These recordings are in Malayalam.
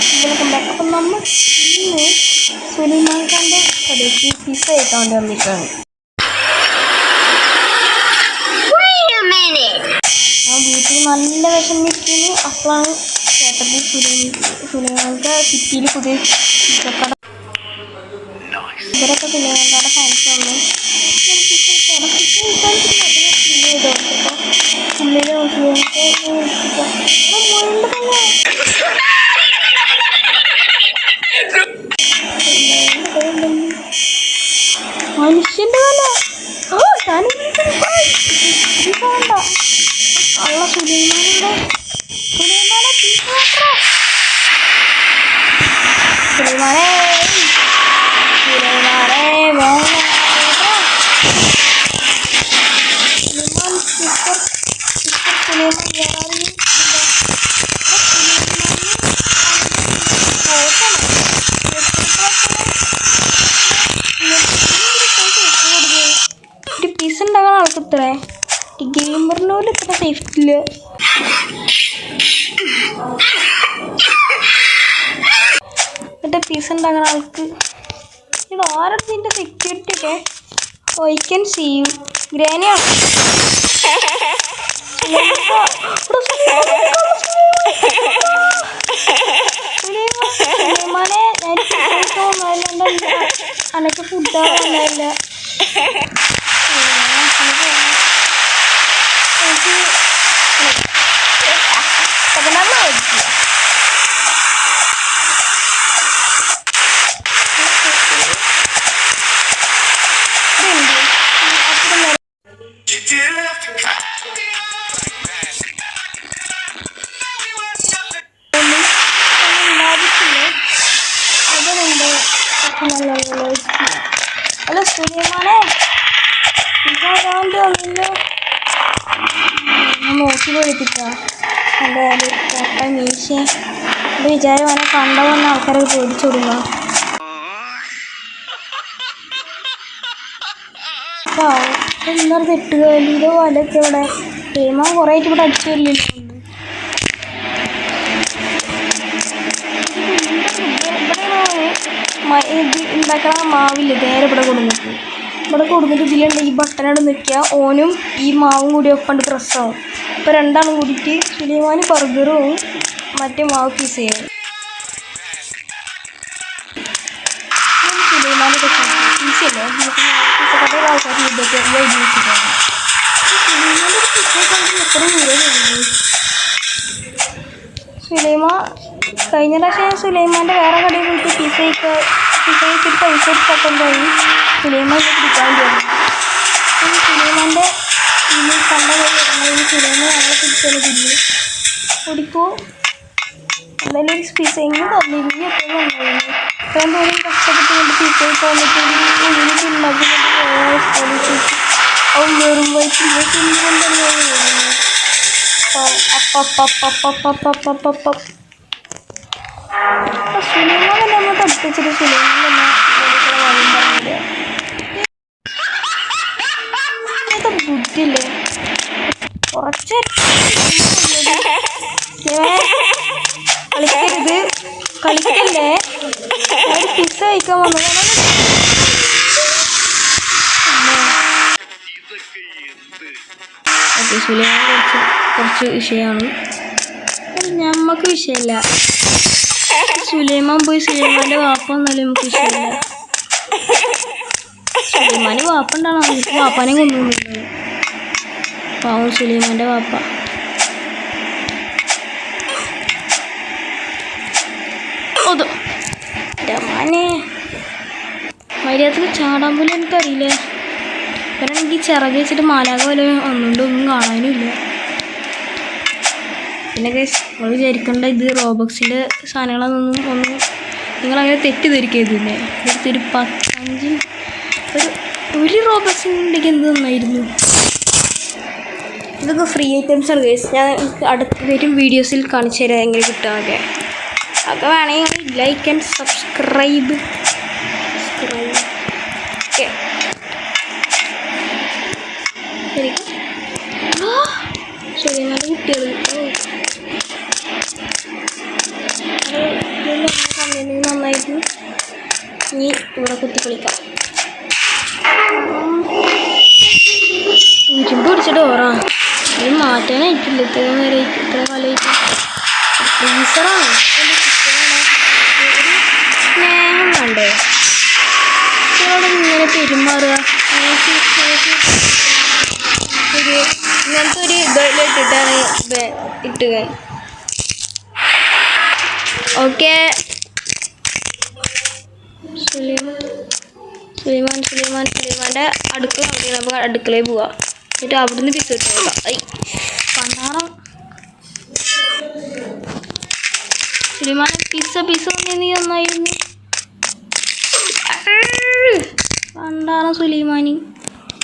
Welcome back. അപ്പം നമ്മൾ ഇന്ന് സുലൈമാൻ ഖാൻ്റെ കടയ്ക്ക് പിസ്സ കഴിക്കാൻ വേണ്ടി വന്നിട്ടാണ്. ഞാൻ വീട്ടിൽ നല്ല വിഷമിരിക്കുന്നു. അപ്പോഴാണ് കേട്ടത് സുലൈമാൻ്റെ സിറ്റിയിൽ പുതിയ പിസ്സക്കട. ഇവരൊക്കെ സുലൈമാൻ ഫാൻസ് വന്നു. പുള്ളിയുടെ മനുഷ്യന്റെ പോലെ വേണ്ട അള്ള സുലൈമാനെ പീസ് ഉണ്ടാകാൻ ആൾക്ക് ഇത്രേ ഗെയിമറിന് പോലും ഇത്ര സേഫ്റ്റി ഇല്ല. എന്നിട്ട് പീസ് ഉണ്ടാകുന്ന ആൾക്ക് ഇത് ആരുടെ സെക്യൂരിറ്റി ഒക്കെ ഐ ക്യാൻ സീ യു ഗ്രാനിയാണ്. സുലൈമാനെ അനക്ക് ഫുഡാവുന്നില്ല. ഹലോ സുലൈമാനെ ഞാൻ നോക്കി പഠിപ്പിച്ചാ എൻ്റെ പൊട്ട മീശ എൻ്റെ വിചാരം അവനെ കണ്ട വന്ന ആൾക്കാരൊക്കെ പേടിച്ചോടുക. എന്താ തെട്ടുകലിയിലോ വലൊക്കെ ഇവിടെ ടീമാ കുറേ ആയിട്ട് ഇവിടെ അടിച്ചു വരില്ലുണ്ട്. ഇത് ഉണ്ടാക്കണ മാവില്ല നേരെ ഇവിടെ കൊടുത്തിട്ട് ഇതിലുണ്ട് ഈ ബട്ടനോട് നിൽക്കുക. ഓനും ഈ മാവും കൂടി ഒപ്പണ്ട് പ്രസ്സാവും. ഇപ്പോൾ രണ്ടാളും കൂടിയിട്ട് സുലൈമാന് ബർഗറും മറ്റേ മാവ് പീസ് ചെയ്യും. സുലൈമാൻ്റെ പീസല്ലേ പീസക്കടയിൽ ആൾക്കാർ ഇതൊക്കെ എഴുതി വെച്ചിട്ടാണ്. സുലൈമാൻ്റെ പീസ എത്ര ദൂരം സുലൈമാൻ കഴിഞ്ഞ പ്രാവശ്യം സുലൈമാൻ്റെ വേറെ കടയിൽ പോയിട്ട് പീസ കഴിച്ചിട്ട് പൈസ എടുത്തിട്ടുണ്ടായി. സുലൈമാൻ ഇത് പിടിക്കാൻ വേണ്ടി വന്നു. സുലൈമാൻ്റെ ഇനി കണ്ട കൈ സുലൈമാൻ ഞങ്ങളെ പിടിച്ചാൽ തിരിഞ്ഞ് ഓടിക്കോ എന്തായാലും ഒരു പീസ എങ്കിലും തന്നിരുന്നു. എപ്പോഴും ഉണ്ടായിരുന്നു ഇത്രയും തോന്നി കഷ്ടപ്പെട്ട് കൊണ്ട് പീസ കഴിച്ച് വന്നിട്ട് ഉള്ളിൽ തിന്നാക്കി അവൻ വെറും വയറ്റിൽ തിന്നുകൊണ്ടല്ലേ സുലൈമാൻ നമ്മൾ പഠിപ്പിച്ചിട്ട് സുലൈമാൻ ബുദ്ധിയില്ലേ കുറച്ച് കളിക്കരുത് കളിക്കല്ലേ പിസ്സ കഴിക്കാൻ വന്നതാണ്. ഓക്കെ സുലൈമാൻ കുറച്ച് വിഷയമാണ്. ഞമ്മക്ക് വിഷയമില്ല. സുലൈമാൻ പോയി സുലൈമാൻ്റെ വാപ്പ വന്നാലും നമുക്ക് വിഷയമില്ല. സുലൈമാന് വാപ്പ ഉണ്ടാണോ വാപ്പാനെ കൊണ്ടുപോകുന്നുണ്ട്. പാവം സുലൈമാൻ്റെ വാപ്പ. രമാനെ മര്യാദക്ക് ചാടാൻ പോലും എനിക്കറിയില്ല. ഇവരാണെങ്കിൽ ചിറക് വെച്ചിട്ട് മാലാക പോലെ ഒന്നുകൊണ്ട് ഒന്നും കാണാനുമില്ല. പിന്നെ നമ്മൾ വിചാരിക്കേണ്ട ഇത് റോബക്സിൻ്റെ സാധനങ്ങളൊന്നും ഒന്നും നിങ്ങളങ്ങനെ തെറ്റിദ്ധരിക്കരുതില്ലേ. ഇവിടുത്തെ ഒരു റോബക്സിനുണ്ടെങ്കിൽ എന്ത് നന്നായിരുന്നു. ഇതൊക്കെ ഫ്രീ ഐറ്റംസ് ആണ് ഗൈസ്. ഞാൻ അടുത്ത വരും വീഡിയോസിൽ കാണിച്ചു തരാം എങ്ങനെ കിട്ടാനൊക്കെ. അതൊക്കെ വേണമെങ്കിൽ ലൈക്ക് ആൻഡ് സബ്സ്ക്രൈബ് ഓക്കെ. ശരി നല്ല കുട്ടികൾ ഇനി ഇവിടെ കുത്തി കളിക്കാം. ഇരുമ്പ് പിടിച്ചിട്ട് ഓറാ ഇത് മാറ്റാനായിട്ടില്ല. ഇത്രയും നേരെ ഇത്രയും കാലമായിട്ട് ഫ്രീസറാണ്. സ്നേഹം വേണ്ടേ ഇവരോട് ഇങ്ങനെ പെരുമാറുക? ഇങ്ങനത്തെ ഒരു ഇതിലിട്ടിട്ടാണ് ഇട്ടുക. ഓക്കെ സുലൈമാൻ്റെ അടുക്കള നോക്കിയാണ്. അപ്പോൾ അടുക്കളയിൽ പോവാ. എന്നിട്ട് അവിടുന്ന് പിസ് കിട്ടാം. ഐ പണ്ടാറം സുലൈമാൻ പിസ്സ നീ ഒന്നായിരുന്നു. പണ്ടാറം സുലൈമാനി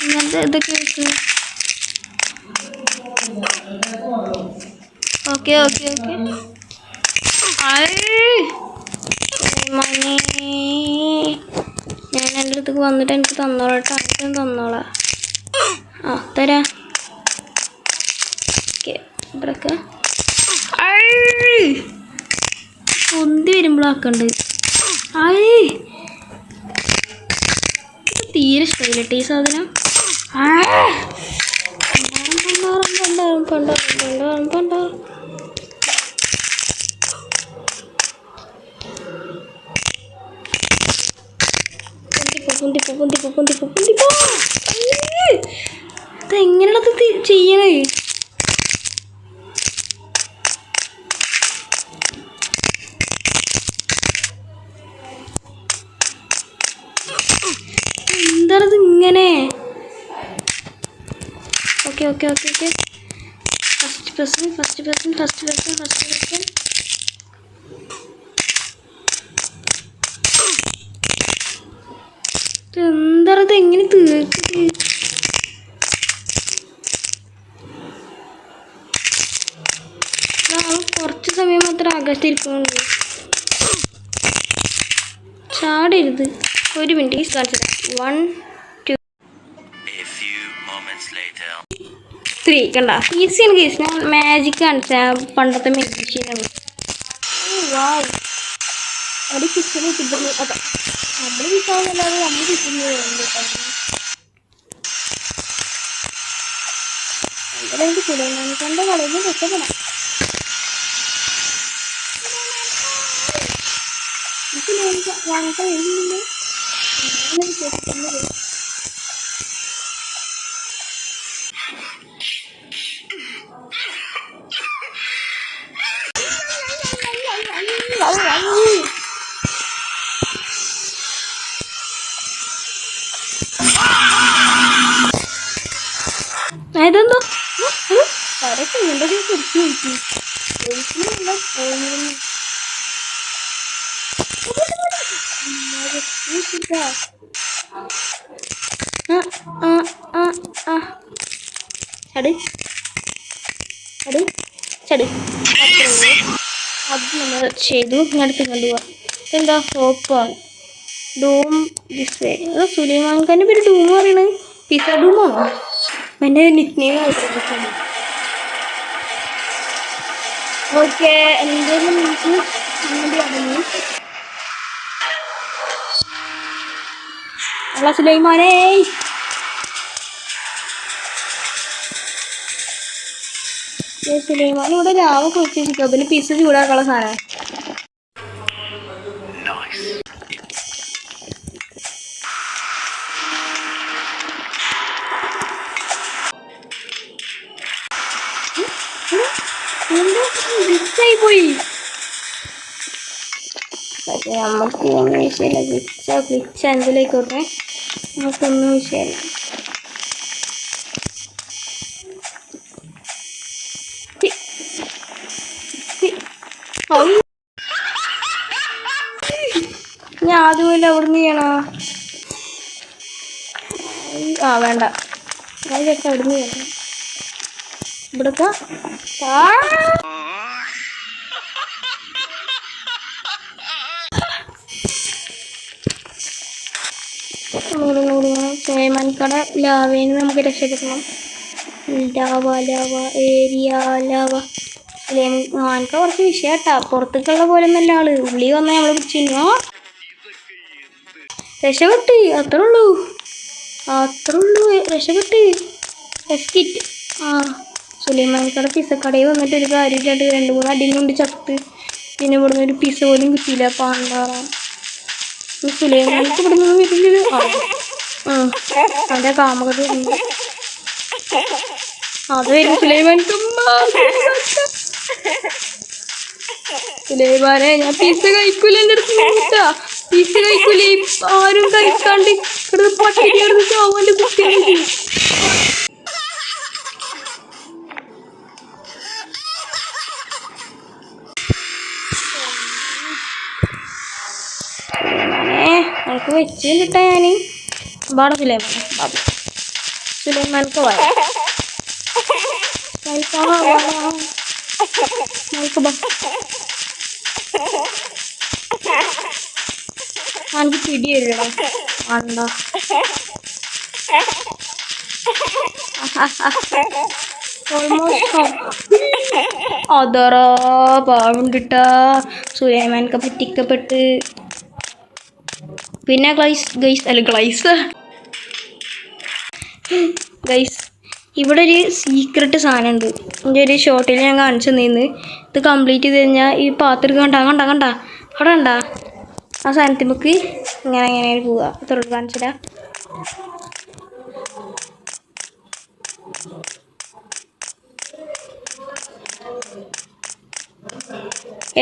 ഇങ്ങനത്തെ ഇതൊക്കെ വെക്കുന്നത്. ഓക്കെ സുലൈമാനി ഞാൻ എൻ്റെ അടുത്തേക്ക് വന്നിട്ട് എനിക്ക് തന്നോളാം കേട്ടോ. എനിക്കും തന്നോളാം. ആ തരാ. ഓക്കെ ഇവിടെയൊക്കെ പൊന്തി വരുമ്പോഴാക്കണ്ട്. തീരെ ഇഷ്ടമായില്ല ഈ സാധനം. പണ്ടാറും പൊന്തിപ്പോ അതെങ്ങനെയുള്ളത് ചെയ്യണേ? എന്താണത് ഇങ്ങനെ? ഓക്കെ ഫസ്റ്റ് പേഴ്സൺ എന്താണത് എങ്ങനെ തീർക്കുന്നത്? കുറച്ച് സമയം മാത്രം ആകാശത്തിരിക്കുന്നുണ്ട്. ചാടരുത്. ഒരു മിനിറ്റ് കാണിച്ചത്. 1 2 3 കണ്ട ഈസിയാണ് കേസ്. ഞാൻ മാജിക് കാണിച്ച പണ്ടത്തെ മെഷീനാണ്. അവിടെ കിച്ചണിൽ കിട്ടുന്നു. അതെ നമ്മൾ കിട്ടാവുന്നല്ലാതെ നമ്മൾ കിട്ടുന്നത് എനിക്ക് സുലൈമാനിക്കാൻ്റെ കളിയിൽ രക്ഷപ്പെടാം. വാങ്ങാൻ കഴിയുന്നില്ല. ഇതെന്തോ വരക്ക് എൻ്റെ കുറിച്ച് നോക്കി ഒരിക്കലും അത് നമ്മൾ ചെയ്തു. അടുത്ത് കണ്ടുപോവാ. എന്താ ഹോപ്പാണ് ഡൂം ഡിസ്പ്ലേ. അത് സുലൈമാൻ ഖാൻ്റെ പേര് ഡൂം പറയണത്. പിസ ഡൂമാണോ? എൻ്റെ നിക്നെയിം ആയിട്ടുണ്ട്. ഓക്കെ എന്തായാലും നമുക്ക് അങ്ങോട്ട് അല്ല സുലൈമാനേ സുലൈമാൻ ഇവിടെ ലാവ കുറിച്ച് വെച്ചിരിക്കും. പിന്നെ പിസ്സ ചൂടാക്കാനുള്ള സാധനം. പോയി പക്ഷെ നമുക്ക് ഒന്നും വിഷയമില്ല. ഗ്ലിച്ച എന്തിലേക്കോട്ടെ നമുക്കൊന്നും വിഷയമില്ല. ഞാൻ ആദ്യമല്ല അവിടുന്ന് ചെയ്യണോ? വേണ്ട അതൊക്കെ അവിടുന്ന് ചെയ്യണം. ഇവിടത്തെ സുലൈമാൻകട ലാവേന്ന് നമുക്ക് രക്ഷപ്പെടണം. ലാവ സുലൈമാൻക കുറച്ച് വിഷയട്ടാ. പുറത്തേക്കുള്ള പോലെ ഒന്നല്ല ആള്. ഉള്ളി വന്നാൽ നമ്മളെ പിടിച്ചിരുന്നു. രക്ഷപ്പെട്ട് അത്രേ ഉള്ളൂ രക്ഷപ്പെട്ട് എസ്കിറ്റ്. ആ സുലൈമാൻക്കട പിസക്കടയിൽ വന്നിട്ട് ഒരു കാര്യമായിട്ട് 2-3 അടിയും കൊണ്ട് ചത്ത്. പിന്നെ ഇവിടുന്ന് ഒരു പിസ പോലും കിട്ടിയില്ല. പാണ്ടാറാം സുലൈമാനിക്ക് ഇവിടുന്ന് വരുന്നത് അവൻ്റെ കാമകത അത് വരും സുലൈമാനിക്ക്. സുലൈമാനെ ഞാൻ പിസ കഴിക്കൂല, എൻ്റെ അടുത്ത് നോക്കാ പിസ കഴിക്കൂലേ, ആരും കഴിക്കാണ്ട് ഇവിടുന്ന് പട്ടിണി കിടന്ന് ചാവാൻ്റെ കുട്ടിയാണ്. നമുക്ക് വെച്ച് കിട്ടാ ഞാൻ ബാട സുലൈമാൻക്ക് വാ എനിക്ക് പിടി വരികടാ വേണ്ട. അതറാ പാവുണ്ടിട്ടാ സുലൈമാൻക്ക് പറ്റിക്കപ്പെട്ട്. പിന്നെ ഗൈസ് ഇവിടെ ഒരു സീക്രട്ട് സാധനമുണ്ട്. എൻ്റെ ഒരു ഷോട്ടിൽ ഞാൻ കാണിച്ചു നിന്ന് ഇത് കംപ്ലീറ്റ് ചെയ്ത് കഴിഞ്ഞാൽ ഈ പാത്രം കണ്ട അവിടെ കണ്ട ആ സാധനത്തിൽ നമുക്ക് ഇങ്ങനെ പോവുക. തുറന്ന് കാണിച്ചിടാ.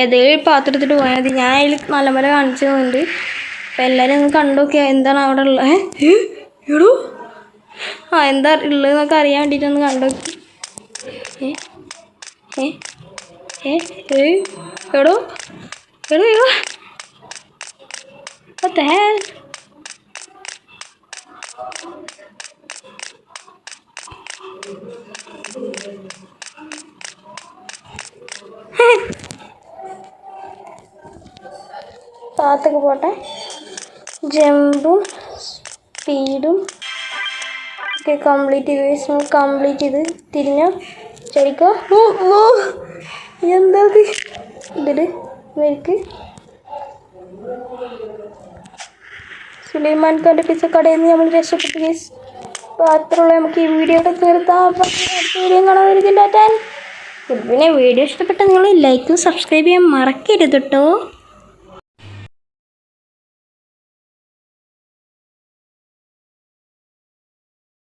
ഏതെങ്കിലും പാത്രത്തിട്ട് പോയാൽ മതി. ഞാൻ അതിൽ നല്ല കാണിച്ചു പോകുന്നുണ്ട്. അപ്പം എല്ലാവരും ഒന്ന് കണ്ടോക്കിയാ എന്താണ് അവിടെ ഉള്ളത്. എടോ എന്താ ഉള്ളതെന്നൊക്കെ അറിയാൻ വേണ്ടിയിട്ടൊന്ന് കണ്ടോക്കി. എടോ what the hell? പാത്തൊക്കെ പോട്ടെ. ജമ്പും സ്പീഡും ഒക്കെ കംപ്ലീറ്റ് ചെയ്ത് തിരിഞ്ഞോ ശരിക്കോ. എന്താ ഇതില് വരിക്ക് സുലൈമാൻക്കാൻ്റെ പിസക്കടയിൽ നിന്ന് നമ്മൾ രക്ഷപ്പെട്ടു ഗൈസ്. അപ്പോൾ അത്രയുള്ള നമുക്ക് ഈ വീഡിയോ ഒക്കെ തീർത്താം. അടുത്ത വീഡിയോ കാണാൻ. പിന്നെ വീഡിയോ ഇഷ്ടപ്പെട്ട നിങ്ങൾ ലൈക്കും സബ്സ്ക്രൈബ് ചെയ്യാൻ മറക്കരുത് കേട്ടോ.